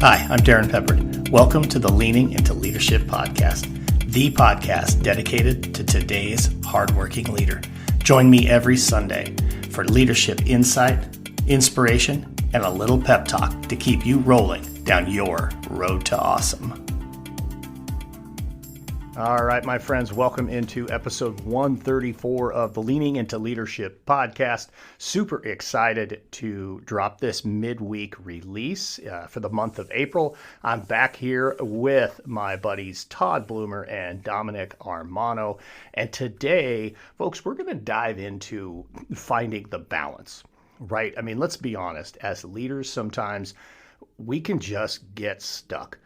Hi, I'm Darrin Peppard. Welcome to the Leaning into Leadership podcast, the podcast dedicated to today's hardworking leader. Join me every Sunday for leadership insight, inspiration, and a little pep talk to keep you rolling down your road to awesome. All right, my friends, welcome into episode 134 of the Leaning into Leadership podcast. Super excited to drop this midweek release for the month of April. I'm back here with my buddies Todd Bloomer and Dominic Armano. And today, folks, we're going to dive into finding the balance, right? I mean, let's be honest. As leaders, sometimes we can just get stuck,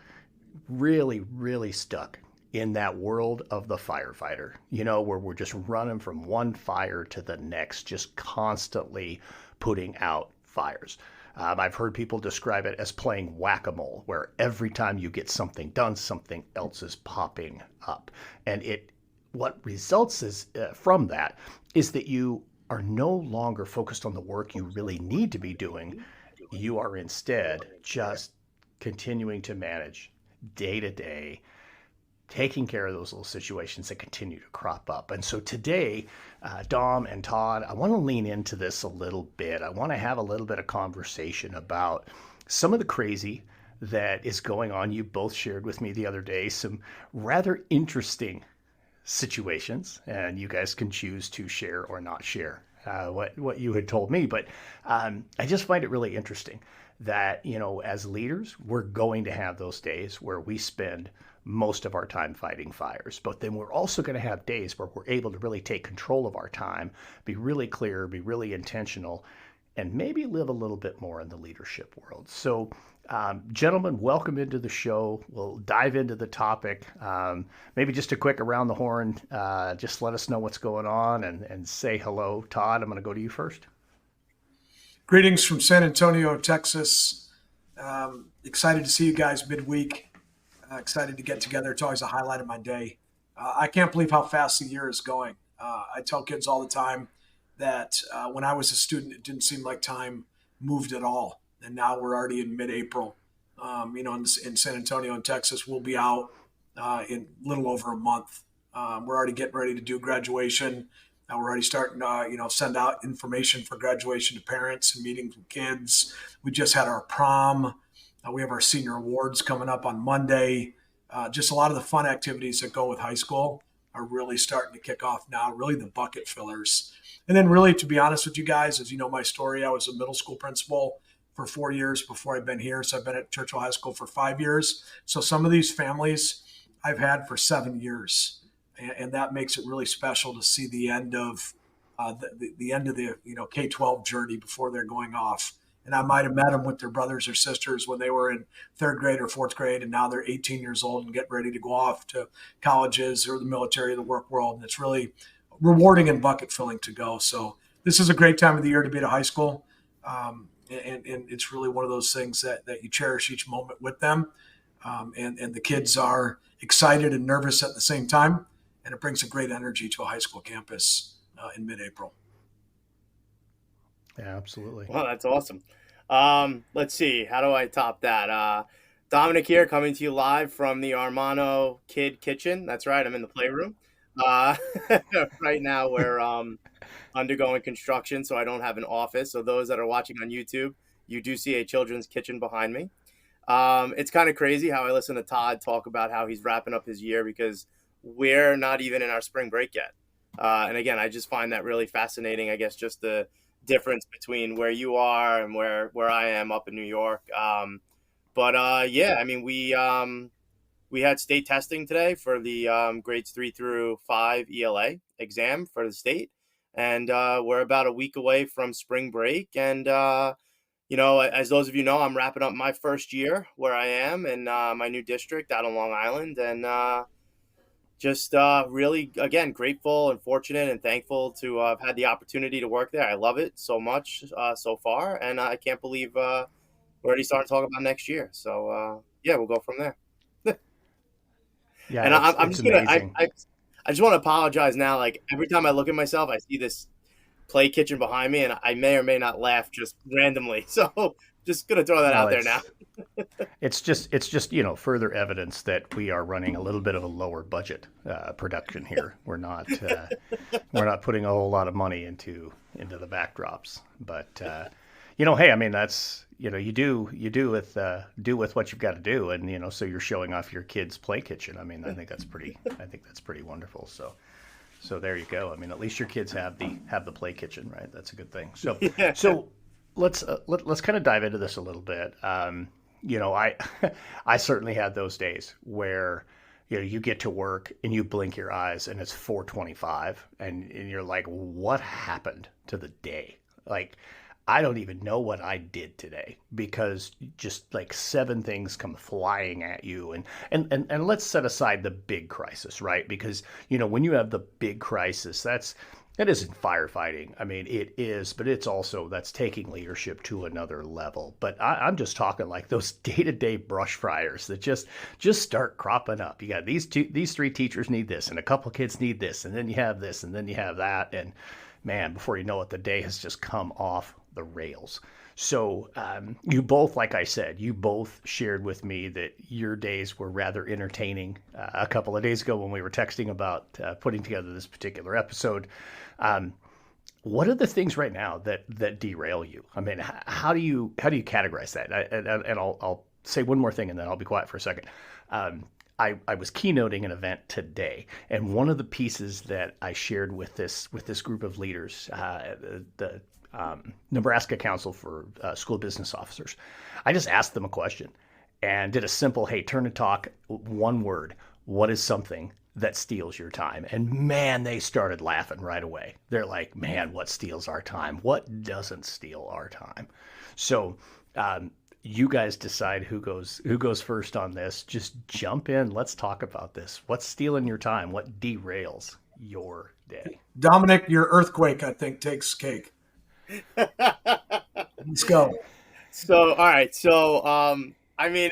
really stuck in that world of the firefighter, where we're just running from one fire to the next, just constantly putting out fires. I've heard people describe it as playing whack-a-mole, where every time you get something done, something else is popping up. And what results from that is that you are no longer focused on the work you really need to be doing. You are instead just continuing to manage day to day, taking care of those little situations that continue to crop up. And so today, Dom and Todd, I want to lean into this a little bit. I want to have a little bit of conversation about some of the crazy that is going on. You both shared with me the other day some rather interesting situations, and you guys can choose to share or not share what you had told me. But I just find it really interesting that, as leaders, we're going to have those days where we spend most of our time fighting fires, but then we're also going to have days where we're able to really take control of our time, be really clear, be really intentional, and maybe live a little bit more in the leadership world. So, gentlemen, welcome into the show. We'll dive into the topic. Maybe just a quick around the horn. Just let us know what's going on and say hello. Todd, I'm going to go to you first. Greetings from San Antonio, Texas. Excited to see you guys midweek. Excited to get together. It's always a highlight of my day. I can't believe how fast the year is going. I tell kids all the time that when I was a student, it didn't seem like time moved at all. And now we're already in mid-April. In San Antonio and Texas, we'll be out in a little over a month. We're already getting ready to do graduation. We're already starting to, send out information for graduation to parents and meetings with kids. We just had our prom. We have our senior awards coming up on Monday. Just a lot of the fun activities that go with high school are really starting to kick off now, really the bucket fillers. And then really, to be honest with you guys, as you know my story, I was a middle school principal for 4 years before I've been here. So I've been at Churchill High School for 5 years. So some of these families I've had for 7 years. And that makes it really special to see the end of the end of the K-12 journey before they're going off. And I might have met them with their brothers or sisters when they were in third grade or fourth grade, and now they're 18 years old and getting ready to go off to colleges or the military or the work world. And it's really rewarding and bucket filling to go. So this is a great time of the year to be at a high school. And it's really one of those things that you cherish each moment with them. And the kids are excited and nervous at the same time. And it brings a great energy to a high school campus in mid-April. Yeah, absolutely. Well, that's awesome. Let's see. How do I top that? Dominic here, coming to you live from the Armano Kid Kitchen. That's right. I'm in the playroom. Right now, we're undergoing construction, so I don't have an office. So those that are watching on YouTube, you do see a children's kitchen behind me. It's kind of crazy how I listen to Todd talk about how he's wrapping up his year because we're not even in our spring break yet. And again, I just find that really fascinating, I guess, just the difference between where you are and where I am up in New York. We had state testing today for the grades 3 through 5 ELA exam for the state. And we're about a week away from spring break. And, as those of you know, I'm wrapping up my first year where I am in my new district out on Long Island. And just really, again, grateful and fortunate and thankful to have had the opportunity to work there. I love it so much so far. And I can't believe we're already starting to talk about next year. So, we'll go from there. Yeah, and I'm just amazing. I just want to apologize now. Like every time I look at myself, I see this play kitchen behind me, and I may or may not laugh just randomly. So just gonna throw that Well, out there now. it's just further evidence that we are running a little bit of a lower budget production here. We're not putting a whole lot of money into the backdrops, but hey, I mean that's you do with what you've got to do, and so you're showing off your kids' play kitchen. I mean, I think that's pretty wonderful. So there you go. I mean, at least your kids have the play kitchen, right? That's a good thing. So Yeah. so let's kind of dive into this a little bit. I I certainly had those days where you get to work and you blink your eyes and it's 4:25 and you're like, what happened to the day? Like, I don't even know what I did today because just like seven things come flying at you. And let's set aside the big crisis, right? Because, when you have the big crisis, that isn't firefighting. I mean, it is, but that's taking leadership to another level. But I'm just talking like those day-to-day brush fires that just start cropping up. You got these three teachers need this, and a couple kids need this, and then you have this, and then you have that, and man, before you know it, the day has just come off the rails. So you both, like I said, you both shared with me that your days were rather entertaining a couple of days ago when we were texting about putting together this particular episode. What are the things right now that derail you? I mean, how do you categorize that? And I'll say one more thing and then I'll be quiet for a second. I was keynoting an event today, and one of the pieces that I shared with this group of leaders, the Nebraska Council for School Business Officers, I just asked them a question and did a simple, hey, turn and talk, one word. What is something that steals your time? And man, they started laughing right away. They're like, man, what steals our time? What doesn't steal our time? So you guys decide who goes first on this. Just jump in. Let's talk about this. What's stealing your time? What derails your day? Dominic, your earthquake, I think, takes cake. Let's go. So, all right. So, I mean,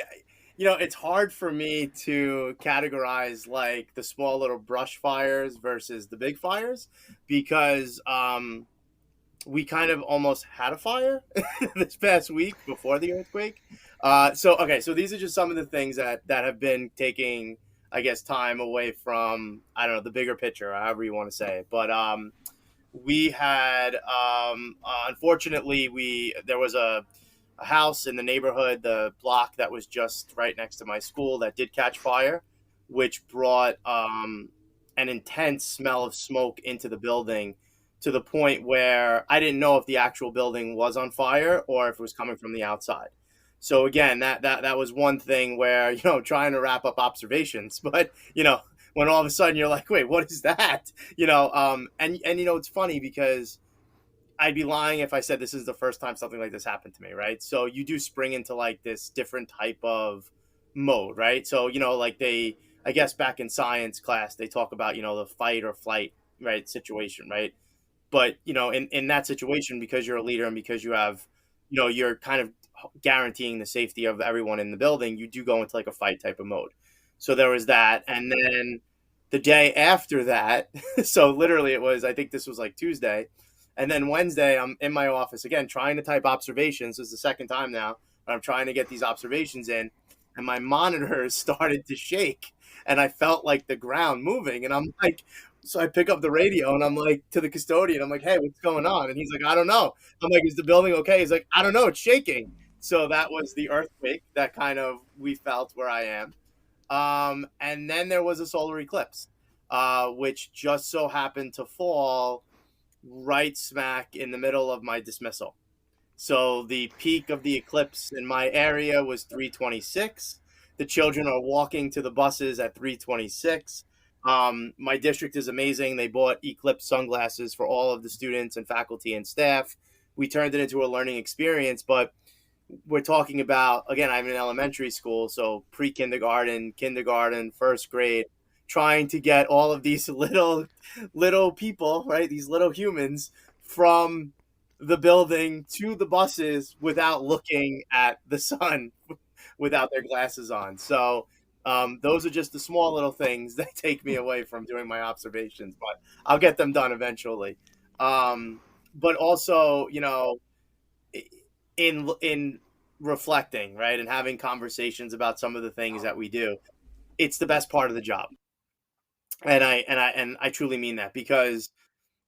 it's hard for me to categorize like the small little brush fires versus the big fires because we kind of almost had a fire this past week before the earthquake. So these are just some of the things that have been taking, I guess, time away from, I don't know, the bigger picture, however you want to say it. But we had, unfortunately, there was a house in the neighborhood, the block that was just right next to my school that did catch fire, which brought an intense smell of smoke into the building to the point where I didn't know if the actual building was on fire or if it was coming from the outside. So again, that was one thing where, trying to wrap up observations, but, when all of a sudden you're like, wait, what is that? And it's funny because I'd be lying if I said this is the first time something like this happened to me, right? So you do spring into like this different type of mode, right? So, I guess back in science class, they talk about, the fight or flight, right, situation, right? But, in that situation, because you're a leader and because you have, you're kind of guaranteeing the safety of everyone in the building, you do go into like a fight type of mode. So there was that. And then the day after that, so literally I think this was like Tuesday. And then Wednesday, I'm in my office again, trying to type observations. This is the second time now. I'm trying to get these observations in. And my monitors started to shake. And I felt like the ground moving. And I'm like, so I pick up the radio and I'm like to the custodian, I'm like, hey, what's going on? And he's like, I don't know. I'm like, is the building okay? He's like, I don't know. It's shaking. So that was the earthquake that kind of we felt where I am. And then there was a solar eclipse, which just so happened to fall right smack in the middle of my dismissal. So the peak of the eclipse in my area was 3:26. The children are walking to the buses at 3:26. My district is amazing. They bought eclipse sunglasses for all of the students and faculty and staff. We turned it into a learning experience, but we're talking about, again, I'm in elementary school, so pre-kindergarten, kindergarten, first grade, trying to get all of these little people, right, these little humans from the building to the buses without looking at the sun, without their glasses on. So those are just the small little things that take me away from doing my observations, but I'll get them done eventually. but also, in reflecting, right, and having conversations about some of the things that we do, it's the best part of the job. And I truly mean that, because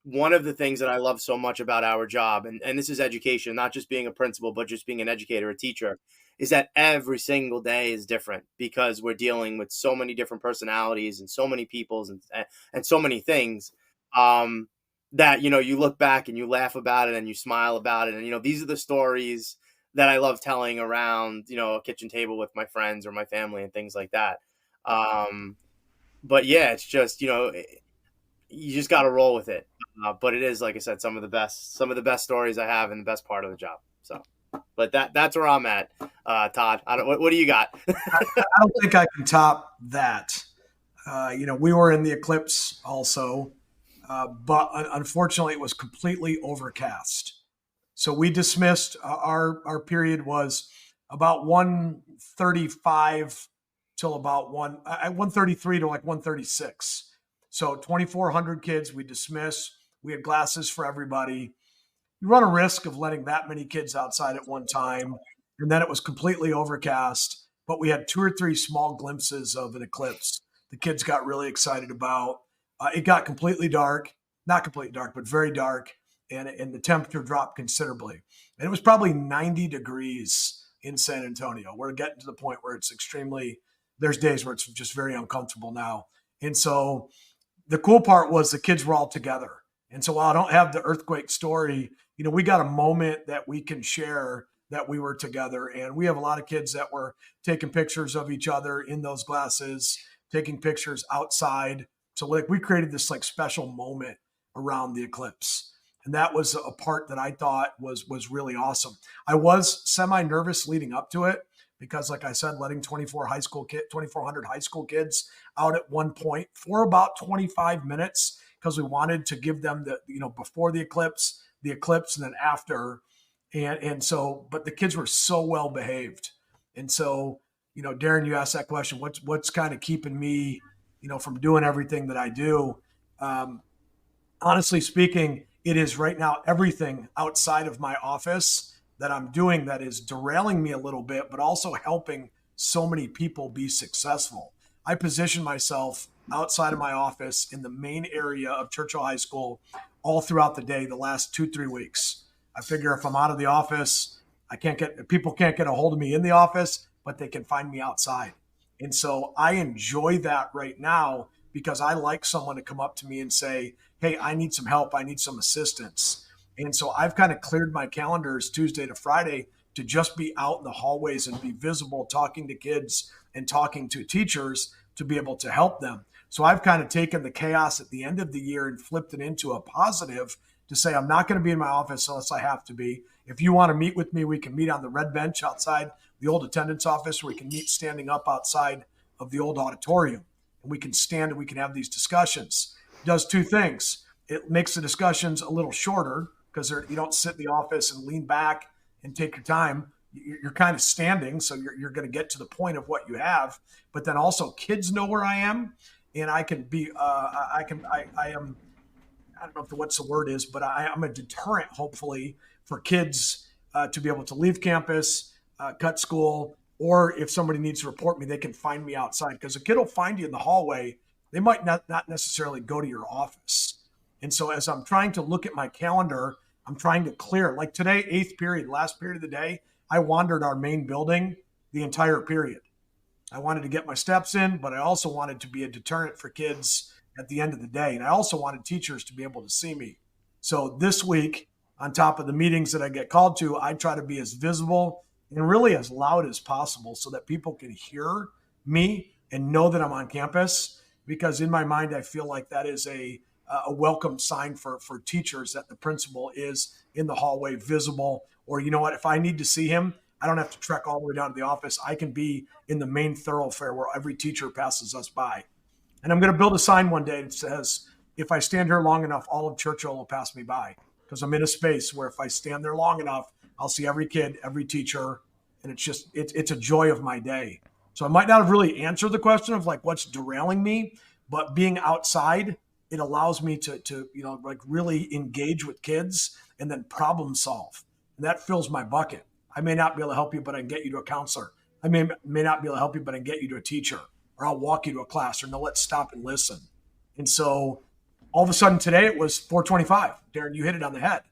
one of the things that I love so much about our job, and this is education, not just being a principal, but just being an educator, a teacher, is that every single day is different, because we're dealing with so many different personalities and so many peoples, and so many things, um, that, you look back and you laugh about it and you smile about it. And, these are the stories that I love telling around, a kitchen table with my friends or my family and things like that. Um, but yeah, it's just, you just got to roll with it. But it is, like I said, some of the best stories I have, and the best part of the job. So, but that's where I'm at. Todd, what do you got? I don't think I can top that. We were in the eclipse also, but unfortunately, it was completely overcast. So we dismissed. Our period was about 1:35 till about 1:33 to like 1:36. So 2,400 kids we dismiss. We had glasses for everybody. You run a risk of letting that many kids outside at one time, and then it was completely overcast. But we had two or three small glimpses of an eclipse. The kids got really excited about. It got completely dark, not completely dark, but very dark, and the temperature dropped considerably. And it was probably 90 degrees in San Antonio. We're getting to the point where it's extremely. There's days where it's just very uncomfortable now, and so the cool part was the kids were all together. And so while I don't have the earthquake story, we got a moment that we can share that we were together. And we have a lot of kids that were taking pictures of each other in those glasses, taking pictures outside. So like we created this like special moment around the eclipse. And that was a part that I thought was really awesome. I was semi-nervous leading up to it because, like I said, letting 2,400 high school kids out at one point for about 25 minutes, because we wanted to give them before the eclipse, and then after. And so, but the kids were so well behaved. And so, Darrin, you asked that question, what's kind of keeping me, from doing everything that I do? Honestly speaking, it is right now everything outside of my office that I'm doing that is derailing me a little bit, but also helping so many people be successful. I position myself outside of my office in the main area of Churchill High School all throughout the day, the last 2-3 weeks. I figure if I'm out of the office, people can't get a hold of me in the office, but they can find me outside. And so I enjoy that right now because I like someone to come up to me and say, hey, I need some help. I need some assistance. And so I've kind of cleared my calendars Tuesday to Friday to just be out in the hallways and be visible, talking to kids and talking to teachers to be able to help them. So I've kind of taken the chaos at the end of the year and flipped it into a positive to say, I'm not going to be in my office unless I have to be. If you want to meet with me, we can meet on the red bench outside the old attendance office, or we can meet standing up outside of the old auditorium. And we can stand and we can have these discussions. It does two things. It makes the discussions a little shorter because you don't sit in the office and lean back and take your time. You're kind of standing, so you're going to get to the point of what you have. But then also kids know where I am, and I can be, I am, I don't know if what's the word is, but I'm a deterrent, hopefully, for kids to be able to leave campus, cut school, or if somebody needs to report me, they can find me outside. Because a kid will find you in the hallway. They might not necessarily go to your office. And so as I'm trying to look at my calendar, I'm trying to clear. Like today, 8th period, last period of the day, I wandered our main building the entire period. I wanted to get my steps in, but I also wanted to be a deterrent for kids at the end of the day. And I also wanted teachers to be able to see me. So this week, on top of the meetings that I get called to, I try to be as visible and really as loud as possible so that people can hear me and know that I'm on campus. Because in my mind, I feel like that is a welcome sign for teachers that the principal is in the hallway visible. Or you know what, if I need to see him, I don't have to trek all the way down to the office. I can be in the main thoroughfare where every teacher passes us by. And I'm going to build a sign one day that says, if I stand here long enough, all of Churchill will pass me by. Because I'm in a space where if I stand there long enough, I'll see every kid, every teacher. And it's a joy of my day. So I might not have really answered the question of like what's derailing me, but being outside, it allows me to really engage with kids and then problem solve. And that fills my bucket. I may not be able to help you, but I can get you to a counselor. I may not be able to help you, but I can get you to a teacher, or I'll walk you to a class, or no, let's stop and listen. And so all of a sudden today it was 425. Darrin, you hit it on the head.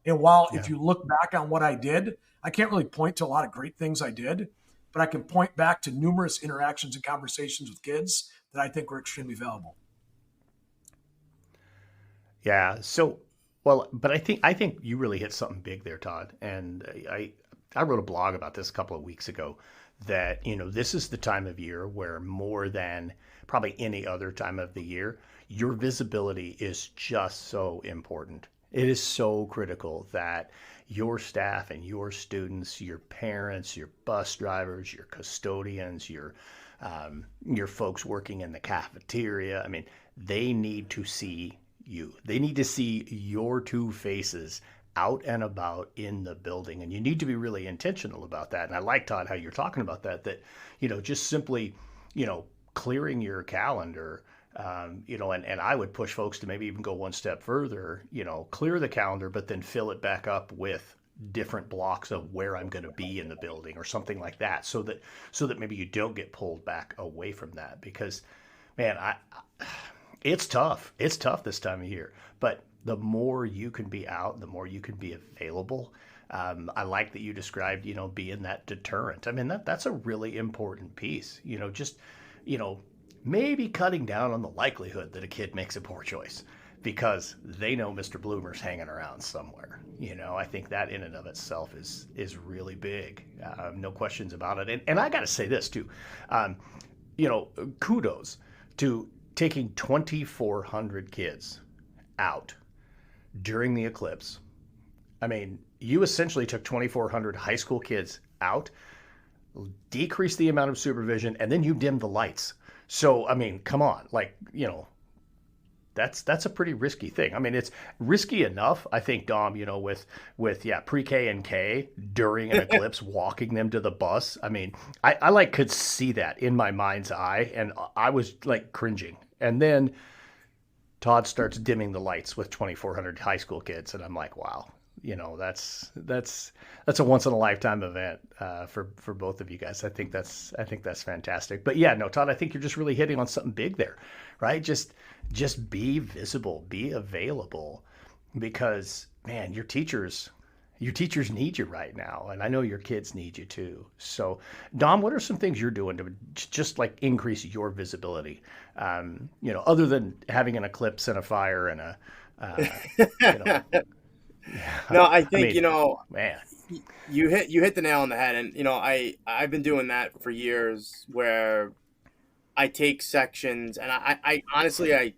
And while if you look back on what I did, I can't really point to a lot of great things I did, but I can point back to numerous interactions and conversations with kids that I think were extremely valuable. Yeah. So, well, but I think you really hit something big there, Todd. And I wrote a blog about this a couple of weeks ago that, this is the time of year where more than probably any other time of the year, your visibility is just so important. It is so critical that your staff and your students, your parents, your bus drivers, your custodians, your folks working in the cafeteria, I mean, they need to see you. They need to see your two faces out and about in the building. And you need to be really intentional about that. And I like, Todd, how you're talking about that, just simply, clearing your calendar, and I would push folks to maybe even go one step further, clear the calendar, but then fill it back up with different blocks of where I'm going to be in the building or something like that, so that maybe you don't get pulled back away from that. Because, man, it's tough. It's tough this time of year, but the more you can be out, the more you can be available. I like that you described, being that deterrent. I mean, that's a really important piece, maybe cutting down on the likelihood that a kid makes a poor choice because they know Mr. Bloomer's hanging around somewhere. I think that in and of itself is really big. No questions about it. And I got to say this too, kudos to taking 2,400 kids out during the eclipse. I mean, you essentially took 2,400 high school kids out, decreased the amount of supervision, and then you dimmed the lights. So, I mean, come on, that's a pretty risky thing. I mean, it's risky enough, I think, Dom, with pre-K and K during an eclipse, walking them to the bus. I mean, I could see that in my mind's eye, and I was cringing. And then Todd starts dimming the lights with 2,400 high school kids, and I'm like, wow. That's a once in a lifetime event for both of you guys. I think that's fantastic. But yeah, no, Todd, I think you're just really hitting on something big there, right? Just be visible, be available, because man, your teachers need you right now, and I know your kids need you too. So, Dom, what are some things you're doing to just increase your visibility? Other than having an eclipse and a fire and a No, I think, man, you hit the nail on the head. And, I've been doing that for years, where I take sections, and I honestly, I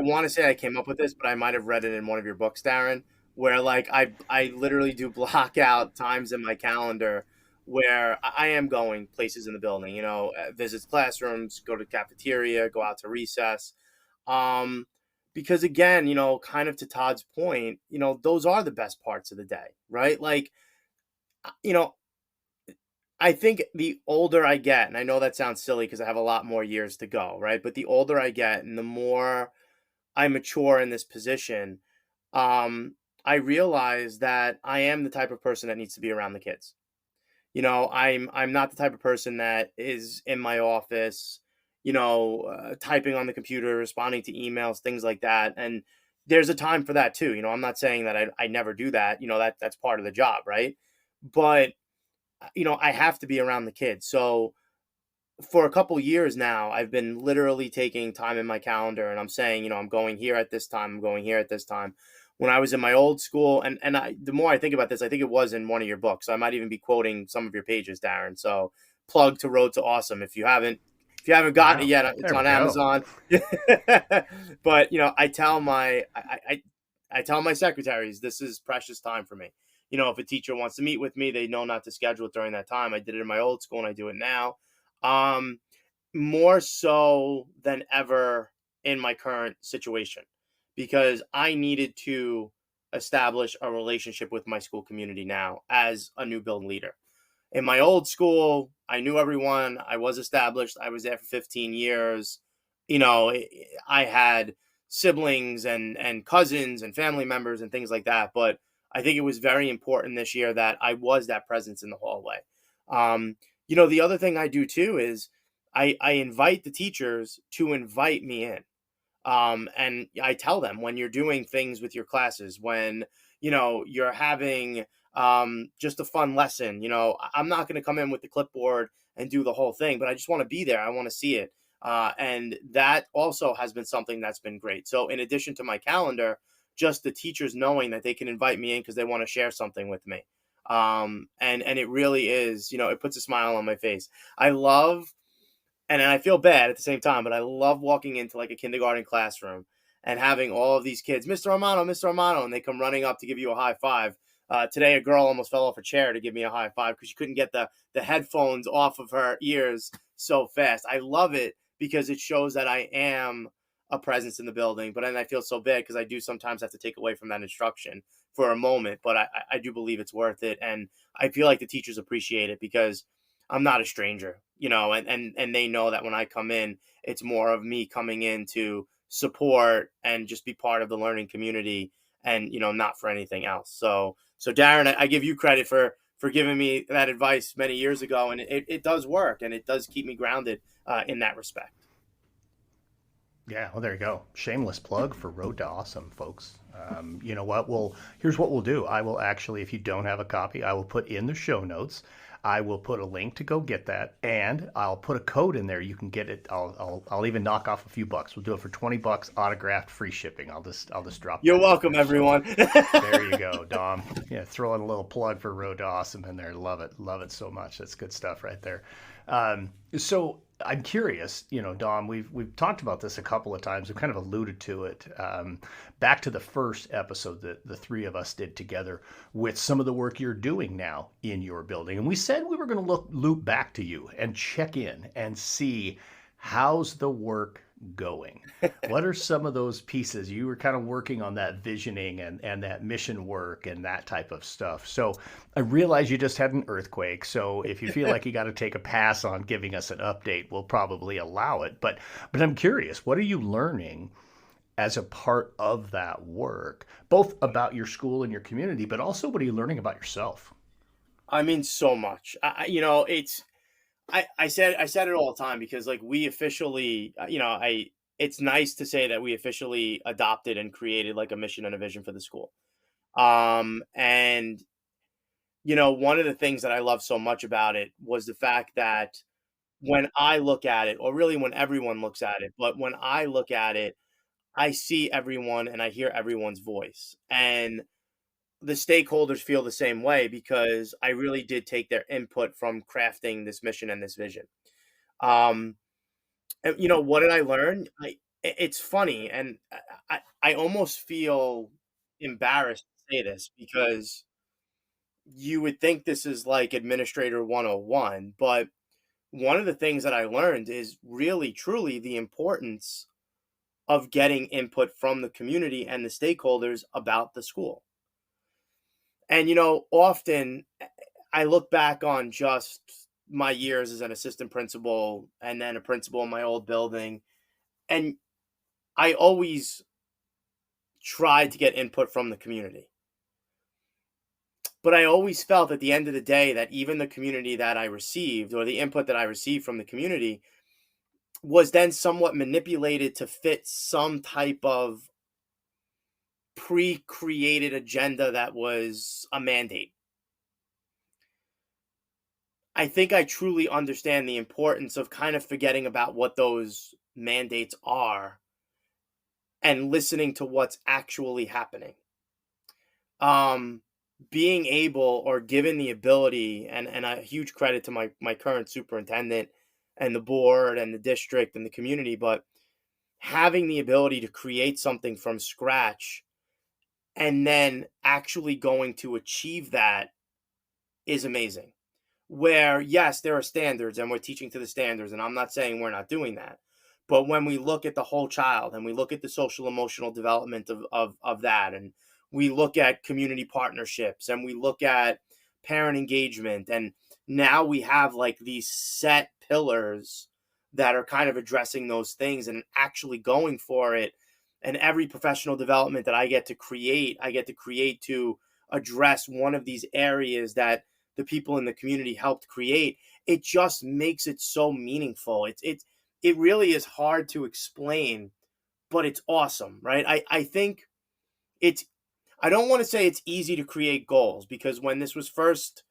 want to say I came up with this, but I might've read it in one of your books, Darrin, where I literally do block out times in my calendar where I am going places in the building, visits classrooms, go to cafeteria, go out to recess. Because again, kind of to Todd's point, those are the best parts of the day, right? I think the older I get, and I know that sounds silly because I have a lot more years to go, right? But the older I get and the more I mature in this position, I realize that I am the type of person that needs to be around the kids. I'm not the type of person that is in my office, typing on the computer, responding to emails, things like that. And there's a time for that too. I'm not saying that I never do that. That's part of the job, right? But, I have to be around the kids. So for a couple years now, I've been literally taking time in my calendar, and I'm saying, I'm going here at this time, I'm going here at this time. When I was in my old school, and the more I think about this, I think it was in one of your books. So I might even be quoting some of your pages, Darrin. So plug to Road to Awesome. If you haven't gotten it yet, it's on Amazon. But I tell my secretaries, this is precious time for me. If a teacher wants to meet with me, they know not to schedule it during that time. I did it in my old school, and I do it now. More so than ever in my current situation, because I needed to establish a relationship with my school community now as a new build leader. In my old school, I knew everyone. I was established. I was there for 15 years. I had siblings and cousins and family members and things like that. But I think it was very important this year that I was that presence in the hallway. The other thing I do too is I invite the teachers to invite me in. And I tell them when you're doing things with your classes, when, you're having just a fun lesson, I'm not going to come in with the clipboard and do the whole thing, but I just want to be there. I want to see it. And that also has been something that's been great. So in addition to my calendar, just the teachers knowing that they can invite me in because they want to share something with me. And it really is, it puts a smile on my face. I love, and I feel bad at the same time, but I love walking into like a kindergarten classroom and having all of these kids, Mr. Armano, Mr. Armano, and they come running up to give you a high five. Today, a girl almost fell off a chair to give me a high five because she couldn't get the headphones off of her ears so fast. I love it because it shows that I am a presence in the building, but then I feel so bad because I do sometimes have to take away from that instruction for a moment, but I do believe it's worth it. And I feel like the teachers appreciate it because I'm not a stranger, and they know that when I come in, it's more of me coming in to support and just be part of the learning community and, not for anything else. So Darrin, I give you credit for giving me that advice many years ago, and it does work, and it does keep me grounded in that respect. Yeah, well, there you go. Shameless plug for Road to Awesome, folks. You know what? Here's what we'll do. I will actually, if you don't have a copy, I will put in the show notes. I will put a link to go get that, and I'll put a code in there. You can get it. I'll even knock off a few bucks. We'll do it for $20, autographed, free shipping. I'll just drop. You're welcome, everyone. There you go, Dom. Yeah, throw in a little plug for Road to Awesome in there. Love it so much. That's good stuff right there. So I'm curious, Dom, we've talked about this a couple of times. We've kind of alluded to it. Back to the first episode that the three of us did together with some of the work you're doing now in your building. And we said we were going to loop back to you and check in and see how's the work going. What are some of those pieces? You were kind of working on that visioning and that mission work and that type of stuff. So I realize you just had an earthquake. So if you feel like you got to take a pass on giving us an update, we'll probably allow it. But I'm curious, what are you learning as a part of that work, both about your school and your community, but also what are you learning about yourself? I mean, so much. I said it all the time because like we officially, it's nice to say that we officially adopted and created like a mission and a vision for the school. And one of the things that I love so much about it was the fact that when I look at it, or really when everyone looks at it, but when I look at it, I see everyone and I hear everyone's voice. And the stakeholders feel the same way because I really did take their input from crafting this mission and this vision. And, what did I learn? It's funny, and I almost feel embarrassed to say this because you would think this is like Administrator 101, but one of the things that I learned is really, truly the importance of getting input from the community and the stakeholders about the school. And, often I look back on just my years as an assistant principal and then a principal in my old building. And I always tried to get input from the community. But I always felt at the end of the day that even the community that I received, or the input that I received from the community, was then somewhat manipulated to fit some type of pre-created agenda that was a mandate. I think I truly understand the importance of kind of forgetting about what those mandates are and listening to what's actually happening. Being able or given the ability, and a huge credit to my current superintendent and the board and the district and the community, but having the ability to create something from scratch and then actually going to achieve that is amazing. Where, yes, there are standards and we're teaching to the standards, and I'm not saying we're not doing that. But when we look at the whole child and we look at the social emotional development of that, and we look at community partnerships and we look at parent engagement, and now we have like these set pillars that are kind of addressing those things and actually going for it. And every professional development that I get to create to address one of these areas that the people in the community helped create, it just makes it so meaningful. It really is hard to explain, but it's awesome, right? I think it's I don't want to say it's easy to create goals, because when this was first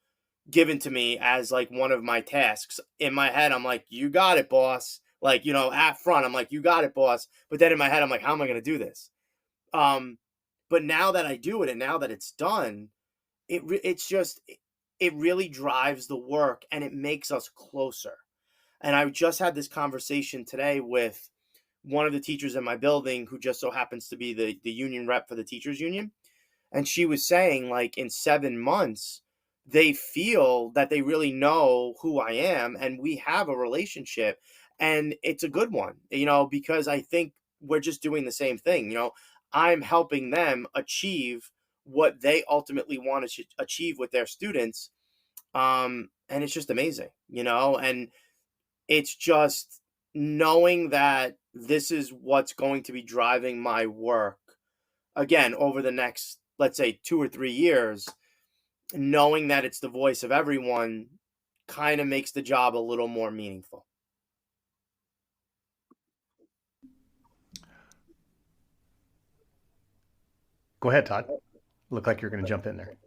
given to me as like one of my tasks, in my head I'm like, you got it, boss. Like, at front I'm like, you got it, boss. But then in my head I'm like, how am I going to do this? Um but now that I do it and now that it's done, it's just it really drives the work and it makes us closer. And I just had this conversation today with one of the teachers in my building, who just so happens to be the union rep for the teachers union. And she was saying, like, in 7 months, they feel that they really know who I am and we have a relationship. And it's a good one, because I think we're just doing the same thing. I'm helping them achieve what they ultimately want to achieve with their students. And it's just amazing, and it's just knowing that this is what's going to be driving my work again over the next, let's say, 2 or 3 years. Knowing that it's the voice of everyone kind of makes the job a little more meaningful. Go ahead, Todd. Look like you're going to jump in there.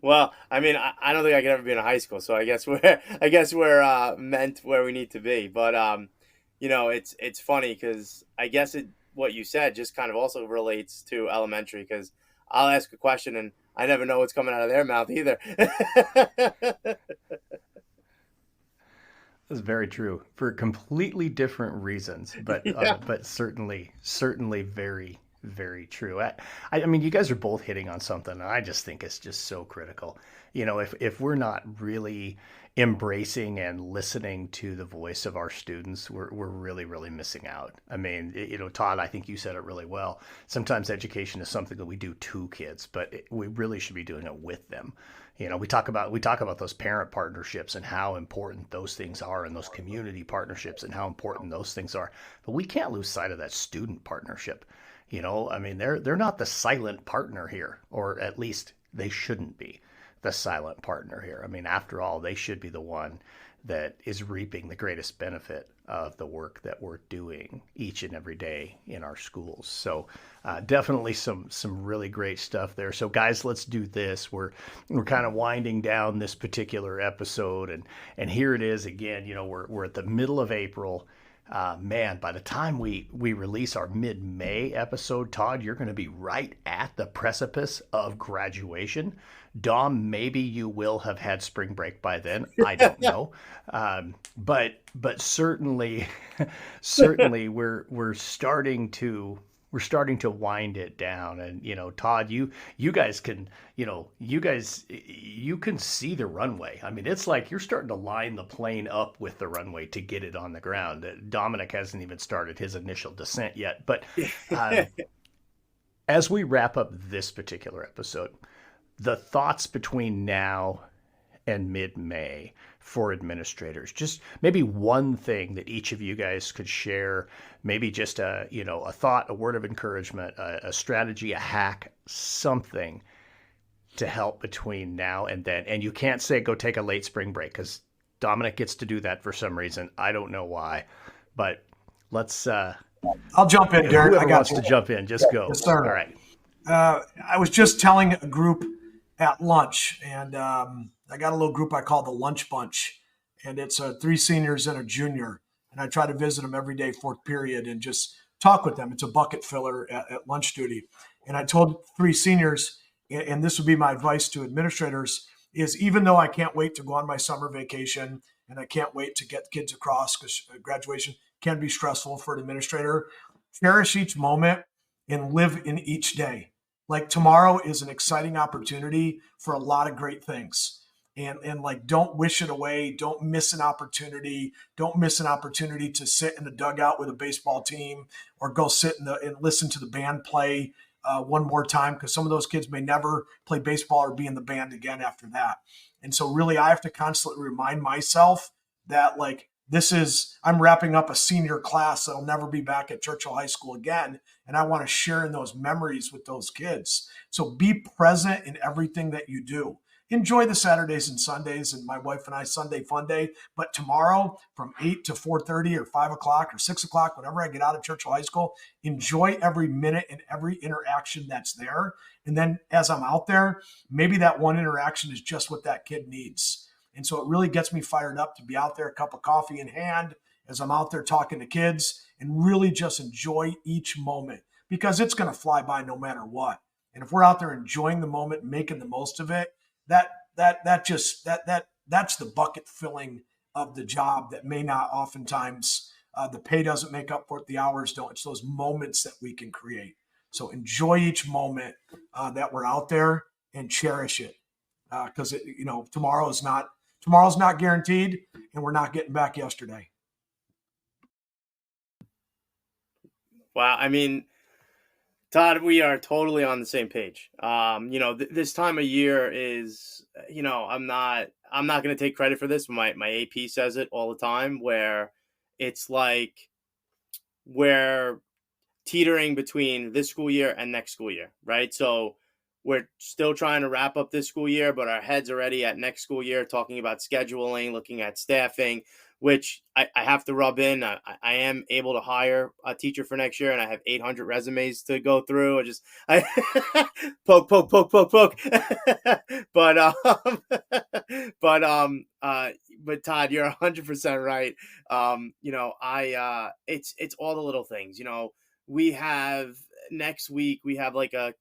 Well, I mean, I don't think I could ever be in a high school, so I guess we're meant where we need to be. But it's funny because I guess what you said just kind of also relates to elementary because I'll ask a question and I never know what's coming out of their mouth either. That's very true for completely different reasons, Yeah. but certainly very very true. I mean, you guys are both hitting on something, and I just think it's just so critical. If we're not really embracing and listening to the voice of our students, we're really really missing out. I mean, Todd, I think you said it really well. Sometimes education is something that we do to kids, but we really should be doing it with them. We talk about those parent partnerships and how important those things are, and those community partnerships and how important those things are. But we can't lose sight of that student partnership. I mean, they're not the silent partner here, or at least they shouldn't be the silent partner here. I mean, after all, they should be the one that is reaping the greatest benefit of the work that we're doing each and every day in our schools. So definitely some really great stuff there. So guys, let's do this. We're kind of winding down this particular episode, and here it is again. We're at the middle of April. Man, by the time we release our mid-May episode, Todd, you're going to be right at the precipice of graduation. Dom, maybe you will have had spring break by then. I don't know, but certainly, certainly we're starting to wind it down. And Todd, you guys can you can see the runway. I mean, it's like you're starting to line the plane up with the runway to get it on the ground. Dominic hasn't even started his initial descent yet, but as we wrap up this particular episode, the thoughts between now and mid-May for administrators. Just maybe one thing that each of you guys could share, maybe just a thought, a word of encouragement, a strategy, a hack, something to help between now and then. And you can't say go take a late spring break because Dominic gets to do that for some reason. I don't know why, but let's I'll jump in, Darrin. whoever I got wants you. to jump in, just go. Yes, sir. All right. I was just telling a group at lunch, and I got a little group I call the Lunch Bunch, and it's 3 seniors and a junior, and I try to visit them every day, fourth period, and just talk with them. It's a bucket filler at lunch duty, and I told 3 seniors, and this would be my advice to administrators, is even though I can't wait to go on my summer vacation, and I can't wait to get kids across because graduation can be stressful for an administrator, cherish each moment and live in each day. Like tomorrow is an exciting opportunity for a lot of great things. And like don't wish it away. Don't miss an opportunity. Don't miss an opportunity to sit in the dugout with a baseball team or go sit and listen to the band play one more time because some of those kids may never play baseball or be in the band again after that. And so really I have to constantly remind myself that like I'm wrapping up a senior class that'll never be back at Churchill High School again. And I want to share in those memories with those kids. So be present in everything that you do. Enjoy the Saturdays and Sundays and my wife and I Sunday fun day. But tomorrow from 8 to 4:30 or 5 o'clock or 6 o'clock, whenever I get out of Churchill High School, enjoy every minute and every interaction that's there. And then as I'm out there, maybe that one interaction is just what that kid needs. And so it really gets me fired up to be out there, a cup of coffee in hand, as I'm out there talking to kids and really just enjoy each moment because it's going to fly by no matter what. And if we're out there enjoying the moment, making the most of it, that's the bucket filling of the job that may not oftentimes the pay doesn't make up for it, the hours don't. It's those moments that we can create. So enjoy each moment that we're out there and cherish it because tomorrow's not guaranteed, and we're not getting back yesterday. Wow. I mean, Todd, we are totally on the same page. This time of year is, I'm not going to take credit for this. My AP says it all the time where it's like we're teetering between this school year and next school year, right? So we're still trying to wrap up this school year, but our head's already at next school year, talking about scheduling, looking at staffing, which I have to rub in. I am able to hire a teacher for next year, and I have 800 resumes to go through. I poke. But Todd, you're 100% right. It's all the little things. We have next week. We have like a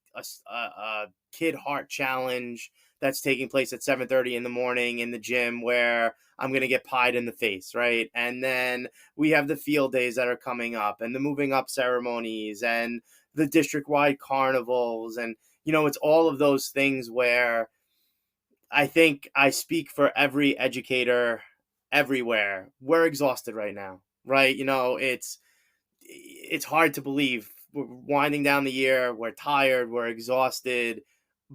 kid heart challenge that's taking place at 7:30 in the morning in the gym, where I'm going to get pied in the face, right? And then we have the field days that are coming up, and the moving up ceremonies, and the district-wide carnivals. And, it's all of those things where I think I speak for every educator everywhere. We're exhausted right now, right? It's hard to believe. We're winding down the year. We're tired. We're exhausted.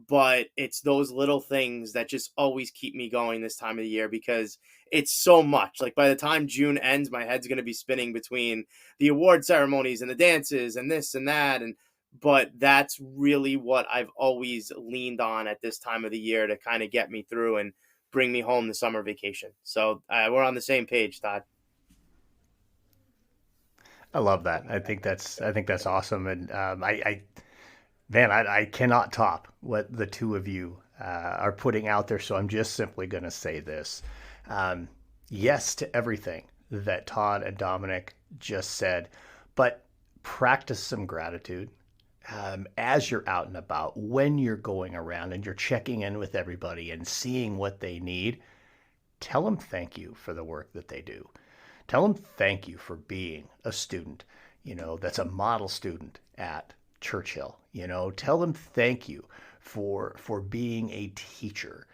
But it's those little things that just always keep me going this time of the year, because it's so much. Like, by the time June ends, my head's going to be spinning between the award ceremonies and the dances and this and that. But that's really what I've always leaned on at this time of the year to kind of get me through and bring me home the summer vacation. So we're on the same page, Todd. I love that. I think that's awesome. And I cannot top what the two of you are putting out there. So I'm just simply going to say this. Yes to everything that Todd and Dominic just said, but practice some gratitude as you're out and about, when you're going around and you're checking in with everybody and seeing what they need. Tell them thank you for the work that they do. Tell them thank you for being a student, that's a model student at Churchill. Tell them thank you for being a teacher.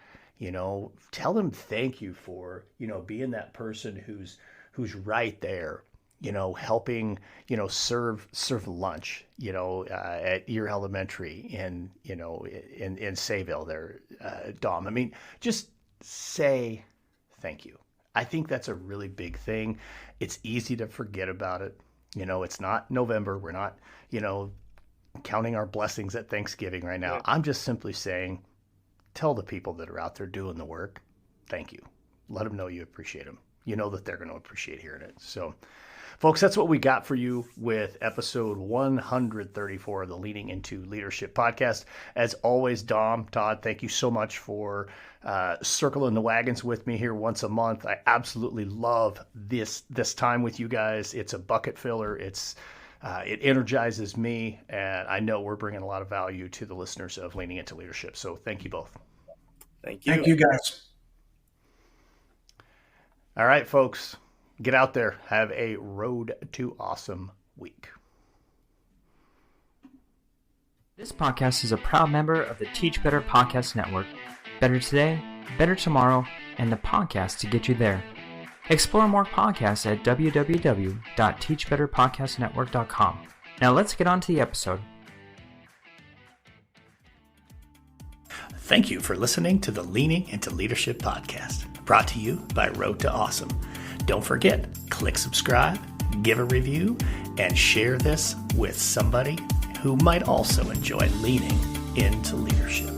Tell them thank you for, being that person who's right there, helping, serve lunch, at your elementary in Sayville there, Dom. I mean, just say thank you. I think that's a really big thing. It's easy to forget about it. It's not November. We're not, counting our blessings at Thanksgiving right now. I'm just simply saying, tell the people that are out there doing the work, thank you. Let them know you appreciate them. You know that they're going to appreciate hearing it. So, folks, that's what we got for you with episode 134 of the Leaning Into Leadership podcast. As always, Dom, Todd, thank you so much for circling the wagons with me here once a month. I absolutely love this time with you guys. It's a bucket filler. It energizes me, and I know we're bringing a lot of value to the listeners of Leaning Into Leadership. So thank you both. Thank you. Thank you, guys. All right, folks, get out there. Have a road to awesome week. This podcast is a proud member of the Teach Better Podcast Network. Better today, better tomorrow, and the podcast to get you there. Explore more podcasts at www.teachbetterpodcastnetwork.com. Now let's get on to the episode. Thank you for listening to the Leaning Into Leadership podcast, brought to you by Road to Awesome. Don't forget, click subscribe, give a review, and share this with somebody who might also enjoy leaning into leadership.